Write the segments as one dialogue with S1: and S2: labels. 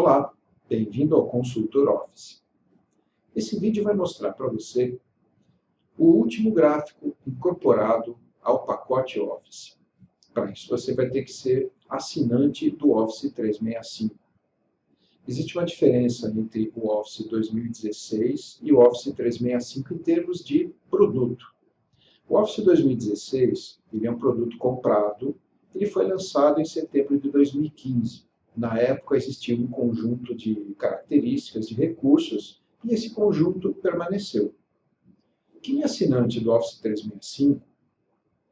S1: Olá, bem-vindo ao Consultor Office. Esse vídeo vai mostrar para você o último gráfico incorporado ao pacote Office. Para isso, você vai ter que ser assinante do Office 365. Existe uma diferença entre o Office 2016 e o Office 365 em termos de produto. O Office 2016 ele é um produto comprado, ele foi lançado em setembro de 2015. Na época existia um conjunto de características, de recursos, e esse conjunto permaneceu. Quem é assinante do Office 365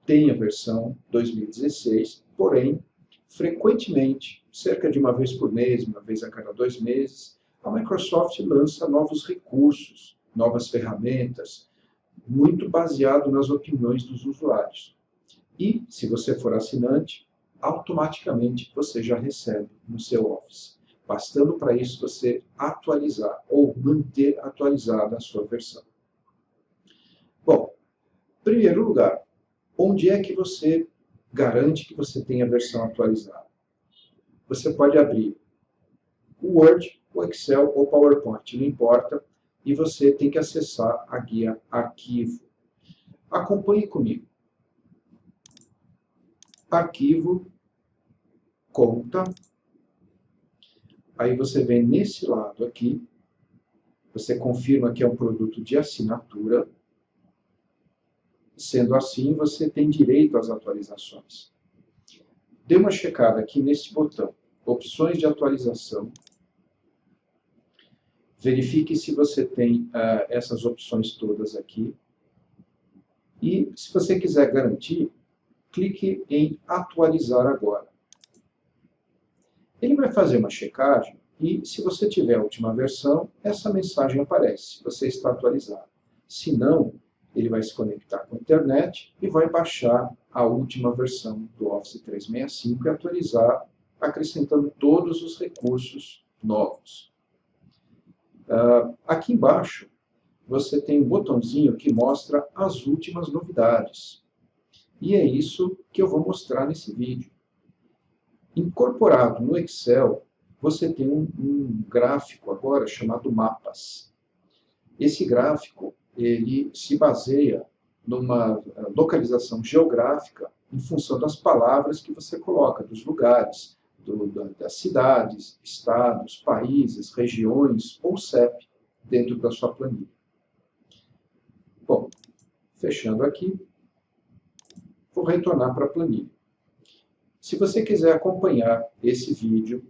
S1: tem a versão 2016, porém, frequentemente, cerca de uma vez por mês, uma vez a cada 2 meses, a Microsoft lança novos recursos, novas ferramentas, muito baseado nas opiniões dos usuários. E, se você for assinante, automaticamente você já recebe no seu Office. Bastando para isso você atualizar ou manter atualizada a sua versão. Bom, em primeiro lugar, onde é que você garante que você tem a versão atualizada? Você pode abrir o Word, o Excel ou o PowerPoint, não importa, e você tem que acessar a guia Arquivo. Acompanhe comigo. Arquivo, Conta. Aí você vem nesse lado aqui, você confirma que é um produto de assinatura. Sendo assim, você tem direito às atualizações. Dê uma checada aqui nesse botão, Opções de atualização. Verifique se você tem essas opções todas aqui. E, se você quiser garantir, clique em Atualizar agora. Ele vai fazer uma checagem e, se você tiver a última versão, essa mensagem aparece, você está atualizado. Se não, ele vai se conectar com a internet e vai baixar a última versão do Office 365 e atualizar, acrescentando todos os recursos novos. Aqui embaixo, você tem um botãozinho que mostra as últimas novidades. E é isso que eu vou mostrar nesse vídeo. Incorporado no Excel, você tem um gráfico agora chamado Mapas. Esse gráfico ele se baseia numa localização geográfica em função das palavras que você coloca, dos lugares, das cidades, estados, países, regiões ou CEP dentro da sua planilha. Bom, fechando aqui, vou retornar para a planilha. Se você quiser acompanhar esse vídeo,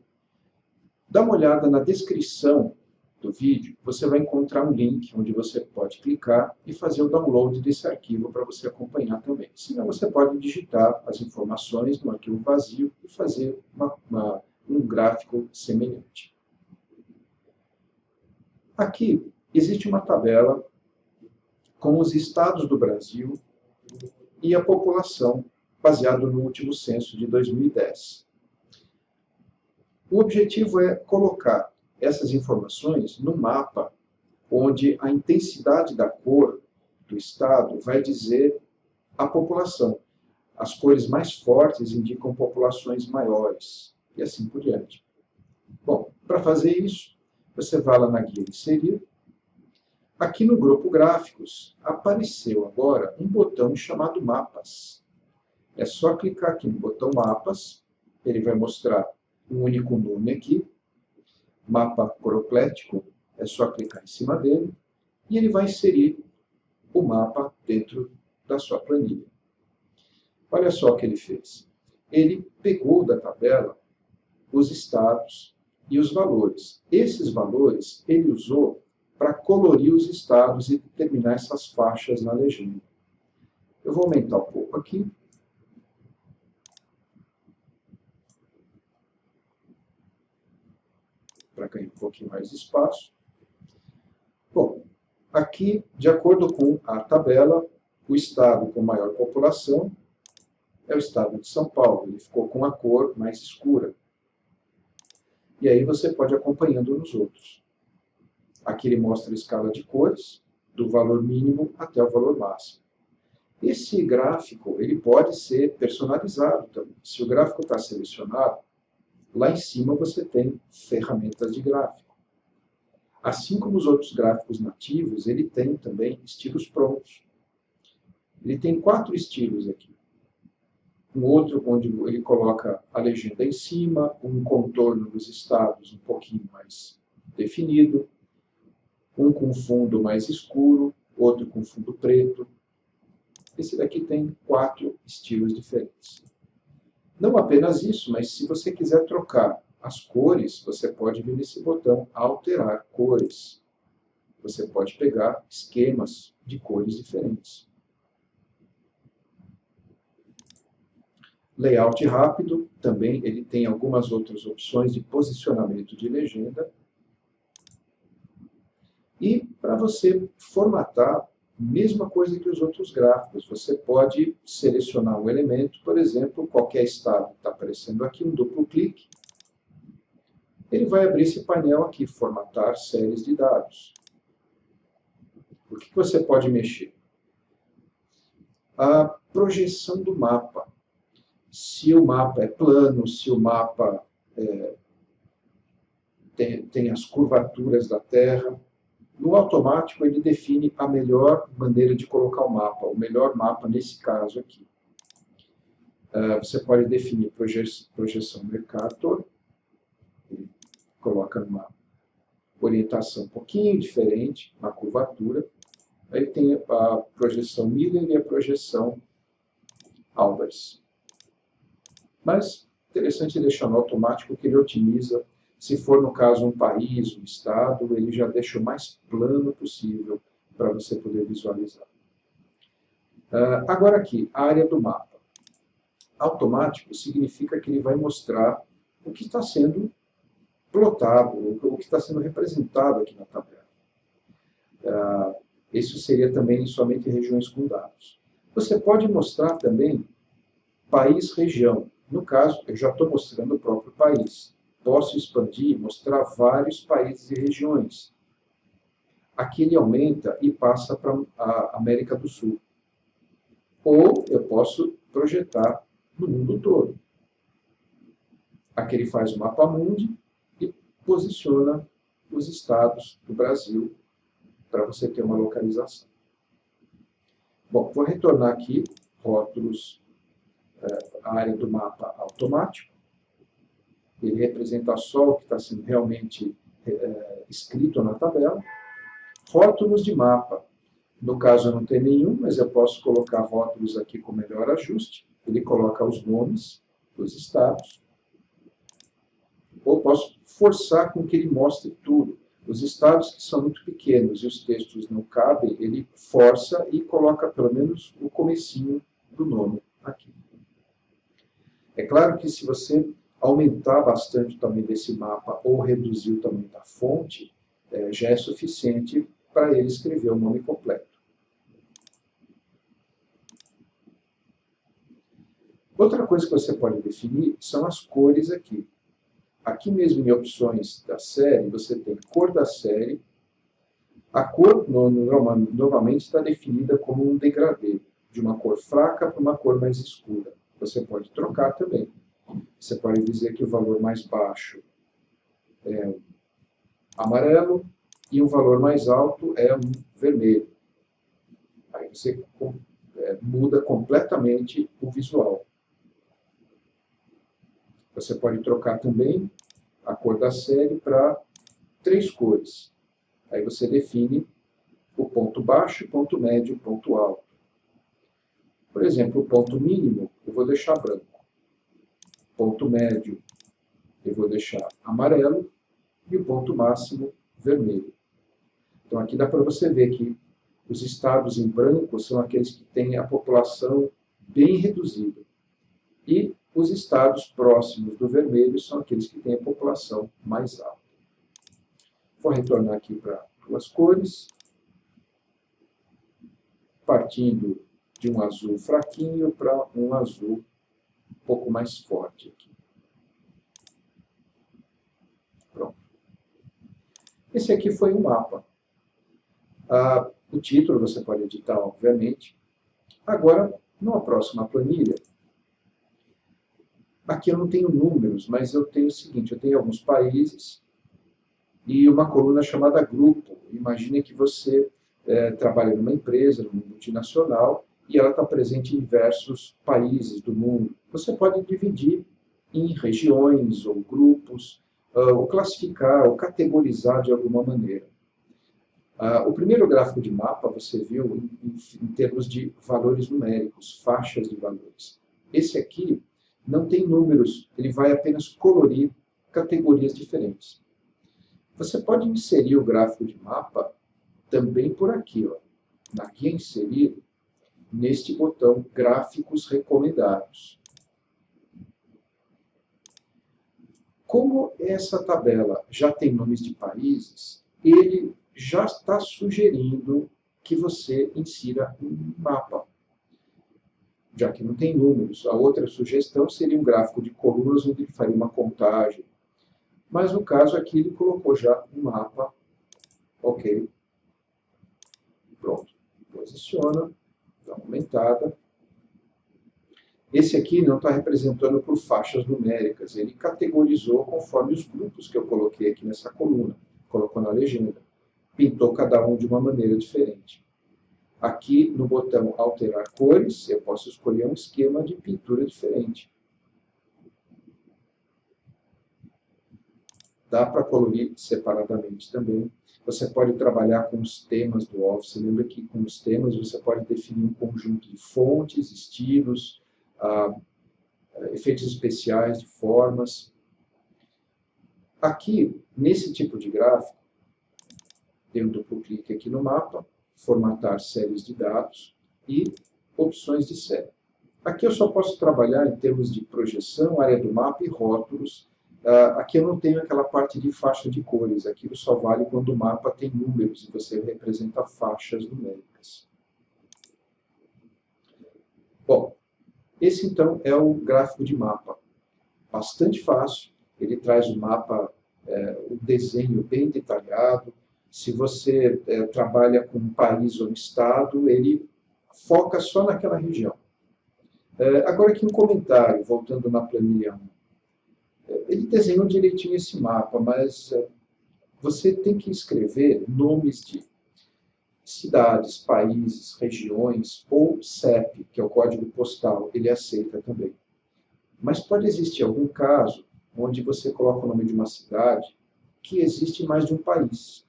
S1: dá uma olhada na descrição do vídeo, você vai encontrar um link onde você pode clicar e fazer o download desse arquivo para você acompanhar também. Senão você pode digitar as informações no arquivo vazio e fazer um gráfico semelhante. Aqui existe uma tabela com os estados do Brasil e a população, baseado no último censo de 2010. O objetivo é colocar essas informações no mapa, onde a intensidade da cor do estado vai dizer a população. As cores mais fortes indicam populações maiores, e assim por diante. Bom, para fazer isso, você vai lá na guia Inserir. Aqui no grupo Gráficos, apareceu agora um botão chamado Mapas. É só clicar aqui no botão Mapas, ele vai mostrar um único nome aqui, Mapa Coroplético, é só clicar em cima dele, e ele vai inserir o mapa dentro da sua planilha. Olha só o que ele fez. Ele pegou da tabela os estados e os valores. Esses valores ele usou para colorir os estados e determinar essas faixas na legenda. Eu vou aumentar um pouco aqui. Para ganhar um pouquinho mais de espaço. Bom, aqui, de acordo com a tabela, o estado com maior população é o estado de São Paulo. Ele ficou com a cor mais escura. E aí você pode ir acompanhando nos outros. Aqui ele mostra a escala de cores, do valor mínimo até o valor máximo. Esse gráfico ele pode ser personalizado também. Se o gráfico está selecionado, Lá em cima você tem ferramentas de gráfico. Assim como os outros gráficos nativos, ele tem também estilos prontos. Ele tem 4 estilos aqui. Um outro onde ele coloca a legenda em cima, um contorno dos estados um pouquinho mais definido, um com fundo mais escuro, outro com fundo preto. Esse daqui tem 4 estilos diferentes. Não apenas isso, mas se você quiser trocar as cores, você pode vir nesse botão Alterar Cores. Você pode pegar esquemas de cores diferentes. Layout rápido, também ele tem algumas outras opções de posicionamento de legenda. E para você formatar, mesma coisa que os outros gráficos, você pode selecionar um elemento, por exemplo, qualquer estado está aparecendo aqui, um duplo clique. Ele vai abrir esse painel aqui, formatar séries de dados. O que você pode mexer? A projeção do mapa. Se o mapa é plano, se o mapa tem as curvaturas da Terra. No automático, ele define a melhor maneira de colocar o mapa, o melhor mapa nesse caso aqui. Você pode definir projeção Mercator, ele coloca uma orientação um pouquinho diferente, na curvatura. Aí tem a projeção Miller e a projeção Albers. Mas interessante deixar no automático que ele otimiza. Se for, no caso, um país, um estado, ele já deixa o mais plano possível para você poder visualizar. Agora aqui, a área do mapa. Automático significa que ele vai mostrar o que está sendo plotado, o que está sendo representado aqui na tabela. Isso seria também somente regiões com dados. Você pode mostrar também país, região. No caso, eu já estou mostrando o próprio país. Posso expandir e mostrar vários países e regiões. Aqui ele aumenta e passa para a América do Sul. Ou eu posso projetar no mundo todo. Aqui ele faz o mapa mundi e posiciona os estados do Brasil para você ter uma localização. Bom, vou retornar aqui, rótulos, a área do mapa automático. Ele representa só o que está sendo realmente escrito na tabela. Rótulos de mapa. No caso, eu não tenho nenhum, mas eu posso colocar rótulos aqui com melhor ajuste. Ele coloca os nomes dos estados. Ou posso forçar com que ele mostre tudo. Os estados que são muito pequenos e os textos não cabem, ele força e coloca pelo menos o comecinho do nome aqui. É claro que se você aumentar bastante o tamanho desse mapa ou reduzir o tamanho da fonte, já é suficiente para ele escrever o nome completo. Outra coisa que você pode definir são as cores aqui. Aqui mesmo em opções da série, você tem cor da série. A cor normalmente está definida como um degradê, de uma cor fraca para uma cor mais escura. Você pode trocar também. Você pode dizer que o valor mais baixo é amarelo e o valor mais alto é um vermelho. Aí você muda completamente o visual. Você pode trocar também a cor da série para 3 cores. Aí você define o ponto baixo, ponto médio, ponto alto. Por exemplo, o ponto mínimo eu vou deixar branco. Ponto médio eu vou deixar amarelo e o ponto máximo vermelho. Então aqui dá para você ver que os estados em branco são aqueles que têm a população bem reduzida. E os estados próximos do vermelho são aqueles que têm a população mais alta. Vou retornar aqui para 2 cores, partindo de um azul fraquinho para um azul um pouco mais forte aqui. Pronto. Esse aqui foi um mapa. O título você pode editar, obviamente. Agora, numa próxima planilha, Aqui eu não tenho números, mas eu tenho o seguinte, eu tenho alguns países e uma coluna chamada grupo. Imagine que você trabalha numa empresa, numa multinacional, e ela está presente em diversos países do mundo. Você pode dividir em regiões ou grupos, ou classificar, ou categorizar de alguma maneira. O primeiro gráfico de mapa você viu em termos de valores numéricos, faixas de valores. Esse aqui não tem números, ele vai apenas colorir categorias diferentes. Você pode inserir o gráfico de mapa também por aqui, ó, na guia inserir, neste botão Gráficos Recomendados. Como essa tabela já tem nomes de países, ele já está sugerindo que você insira um mapa, já que não tem números. A outra sugestão seria um gráfico de colunas onde ele faria uma contagem. Mas no caso aqui ele colocou já um mapa. Ok. Pronto. Posiciona. Dá uma aumentada. Esse aqui não está representando por faixas numéricas. Ele categorizou conforme os grupos que eu coloquei aqui nessa coluna. Colocou na legenda. Pintou cada um de uma maneira diferente. Aqui no botão Alterar Cores, eu posso escolher um esquema de pintura diferente. Dá para colorir separadamente também. Você pode trabalhar com os temas do Office. Lembra que com os temas você pode definir um conjunto de fontes, estilos, efeitos especiais de formas. Aqui, nesse tipo de gráfico, tem um duplo clique aqui no mapa, formatar séries de dados e opções de série. Aqui eu só posso trabalhar em termos de projeção, área do mapa e rótulos. Aqui eu não tenho aquela parte de faixa de cores. Aquilo só vale quando o mapa tem números e você representa faixas numéricas. Bom, esse então é o gráfico de mapa. Bastante fácil. Ele traz o mapa, o desenho bem detalhado. Se você trabalha com um país ou um estado, ele foca só naquela região. Agora aqui um comentário, voltando na planilha 1. Ele desenhou direitinho esse mapa, mas você tem que escrever nomes de cidades, países, regiões, ou CEP, que é o código postal, ele aceita também. Mas pode existir algum caso onde você coloca o nome de uma cidade que existe mais de um país.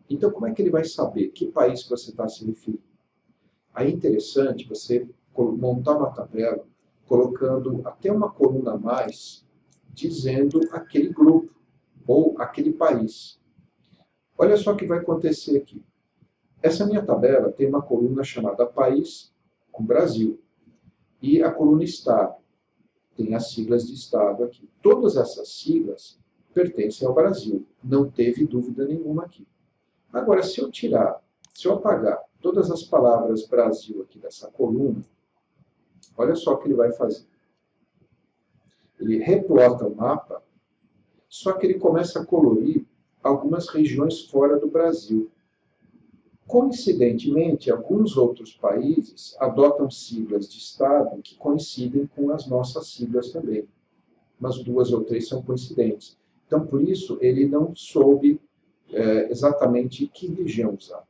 S1: Então, como é que ele vai saber que país que você está se referindo? Aí é interessante você montar uma tabela colocando até uma coluna a mais dizendo aquele grupo ou aquele país. Olha só o que vai acontecer aqui. Essa minha tabela tem uma coluna chamada País, com Brasil, e a coluna Estado. Tem as siglas de Estado aqui. Todas essas siglas pertencem ao Brasil. Não teve dúvida nenhuma aqui. Agora, se eu apagar todas as palavras Brasil aqui dessa coluna, olha só o que ele vai fazer. Ele replota o mapa, só que ele começa a colorir algumas regiões fora do Brasil. Coincidentemente, alguns outros países adotam siglas de Estado que coincidem com as nossas siglas também. Mas 2 ou 3 são coincidentes. Então, por isso, ele não soube exatamente que região usar.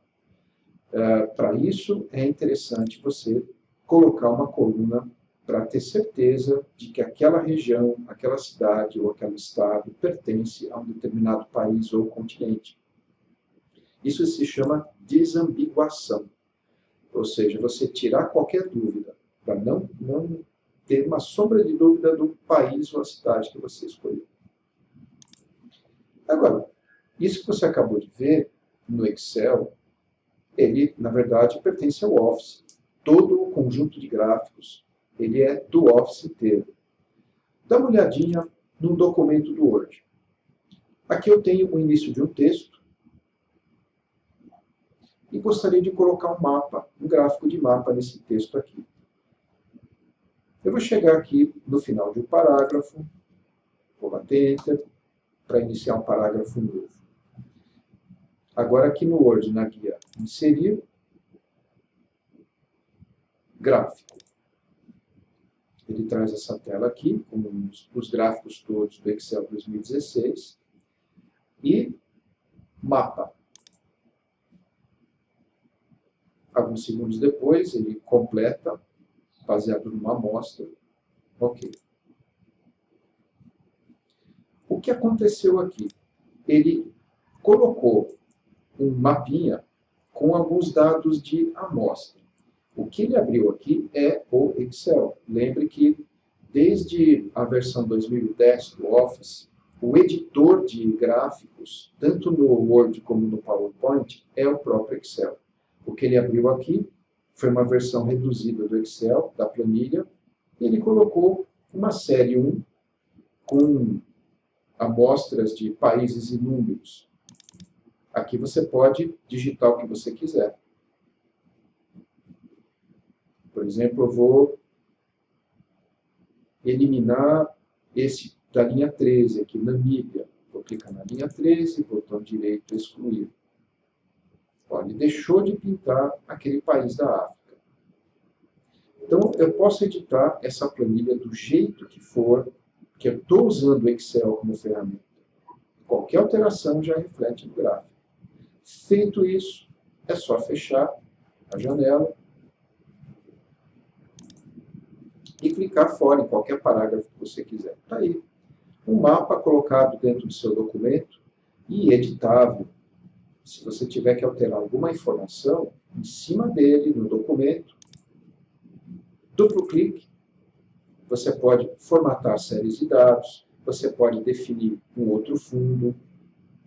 S1: Para isso, é interessante você colocar uma coluna para ter certeza de que aquela região, aquela cidade ou aquele estado pertence a um determinado país ou continente. Isso se chama desambiguação, ou seja, você tirar qualquer dúvida, para não ter uma sombra de dúvida do país ou a cidade que você escolheu. Agora, isso que você acabou de ver no Excel, ele, na verdade, pertence ao Office. Todo o conjunto de gráficos, ele é do Office inteiro. Dá uma olhadinha no documento do Word. Aqui eu tenho o início de um texto e gostaria de colocar um mapa, um gráfico de mapa nesse texto aqui. Eu vou chegar aqui no final de um parágrafo, vou bater Enter, para iniciar um parágrafo novo. Agora aqui no Word, na guia Inserir, Gráfico. Ele traz essa tela aqui, com os gráficos todos do Excel 2016. E mapa. Alguns segundos depois, ele completa, baseado numa amostra. Ok. O que aconteceu aqui? Ele colocou um mapinha com alguns dados de amostra. O que ele abriu aqui é o Excel. Lembre que, desde a versão 2010 do Office, o editor de gráficos, tanto no Word como no PowerPoint, é o próprio Excel. O que ele abriu aqui foi uma versão reduzida do Excel, da planilha, e ele colocou uma série 1 com amostras de países e números. Aqui você pode digitar o que você quiser. Por exemplo, eu vou eliminar esse da linha 13, aqui, Namíbia. Vou clicar na linha 13, botão direito, excluir. Olha, ele deixou de pintar aquele país da África. Então, eu posso editar essa planilha do jeito que for, que eu estou usando o Excel como ferramenta. Qualquer alteração já reflete no gráfico. Feito isso, é só fechar a janela e clicar fora em qualquer parágrafo que você quiser. Está aí. Um mapa colocado dentro do seu documento e editável. Se você tiver que alterar alguma informação, em cima dele, no documento, duplo clique, você pode formatar séries de dados, você pode definir um outro fundo,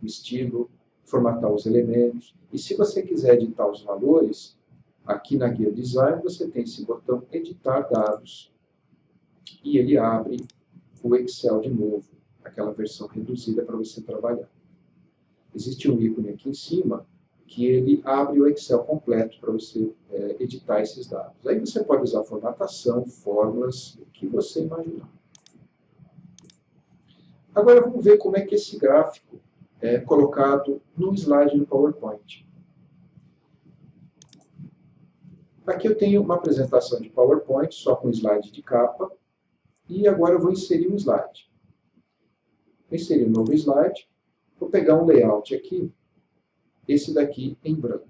S1: um estilo, formatar os elementos. E se você quiser editar os valores, aqui na guia Design você tem esse botão Editar Dados e ele abre o Excel de novo, aquela versão reduzida para você trabalhar. Existe um ícone aqui em cima que ele abre o Excel completo para você editar esses dados. Aí você pode usar formatação, fórmulas, o que você imaginar. Agora vamos ver como é que esse gráfico é colocado num slide do PowerPoint. Aqui eu tenho uma apresentação de PowerPoint só com slide de capa. E agora eu vou inserir um slide. Vou inserir um novo slide. Vou pegar um layout aqui, esse daqui em branco.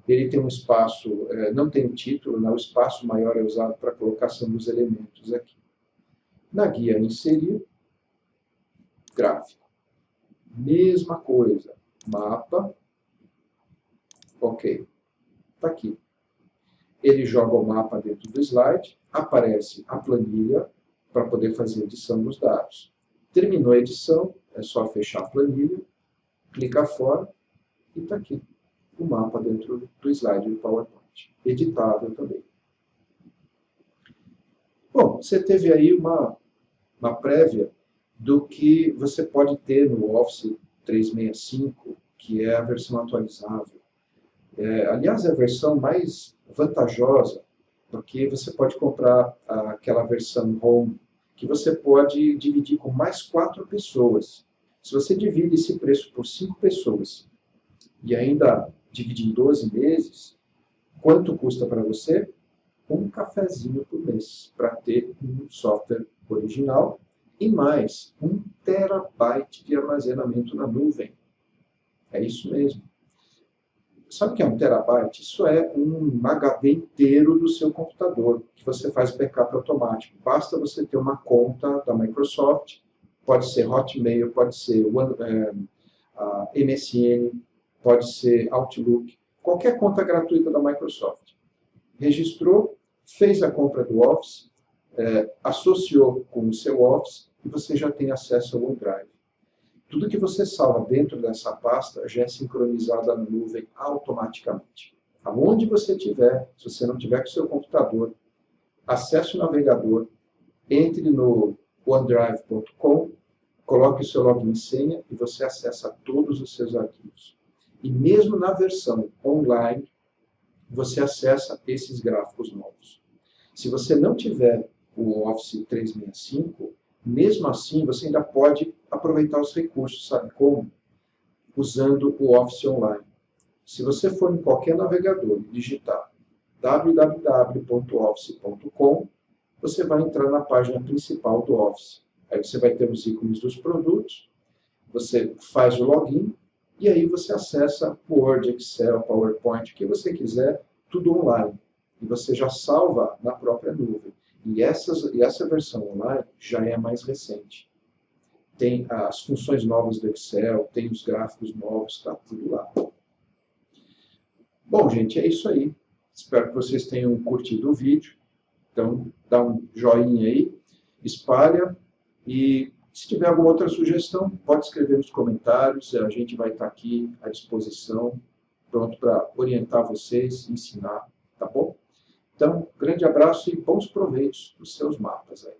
S1: Ele tem um espaço, não tem um título, né? O espaço maior é usado para a colocação dos elementos aqui. Na guia Inserir, Gráfico. Mesma coisa. Mapa. Ok. Está aqui. Ele joga o mapa dentro do slide, aparece a planilha para poder fazer a edição dos dados. Terminou a edição, é só fechar a planilha, clicar fora e está aqui o mapa dentro do slide do PowerPoint. Editável também. Bom, você teve aí uma prévia do que você pode ter no Office 365, que é a versão atualizável. Aliás, é a versão mais vantajosa, porque você pode comprar aquela versão Home, que você pode dividir com mais 4 pessoas. Se você divide esse preço por 5 pessoas e ainda dividir em 12 meses, quanto custa para você? Um cafezinho por mês, para ter um software original e mais 1 terabyte de armazenamento na nuvem. É isso mesmo. Sabe o que é 1 terabyte? Isso é um HD inteiro do seu computador, que você faz backup automático. Basta você ter uma conta da Microsoft, pode ser Hotmail, pode ser MSN, pode ser Outlook, qualquer conta gratuita da Microsoft. Registrou, fez a compra do Office, associou com o seu Office e você já tem acesso ao OneDrive. Tudo que você salva dentro dessa pasta já é sincronizado na nuvem automaticamente. Aonde você estiver, se você não tiver com o seu computador, acesse o navegador, entre no onedrive.com, coloque o seu login e senha e você acessa todos os seus arquivos. E mesmo na versão online, você acessa esses gráficos novos. Se você não tiver o Office 365, mesmo assim, você ainda pode aproveitar os recursos, sabe como? Usando o Office Online. Se você for em qualquer navegador e digitar www.office.com, você vai entrar na página principal do Office. Aí você vai ter os ícones dos produtos, você faz o login, e aí você acessa Word, Excel, PowerPoint, o que você quiser, tudo online. E você já salva na própria nuvem. E essa versão online já é a mais recente. Tem as funções novas do Excel, tem os gráficos novos, está tudo lá. Bom, gente, é isso aí. Espero que vocês tenham curtido o vídeo. Então, dá um joinha aí, espalha, e se tiver alguma outra sugestão, pode escrever nos comentários, a gente vai estar aqui à disposição, pronto para orientar vocês, ensinar, tá bom? Então, grande abraço e bons proveitos nos seus mapas aí.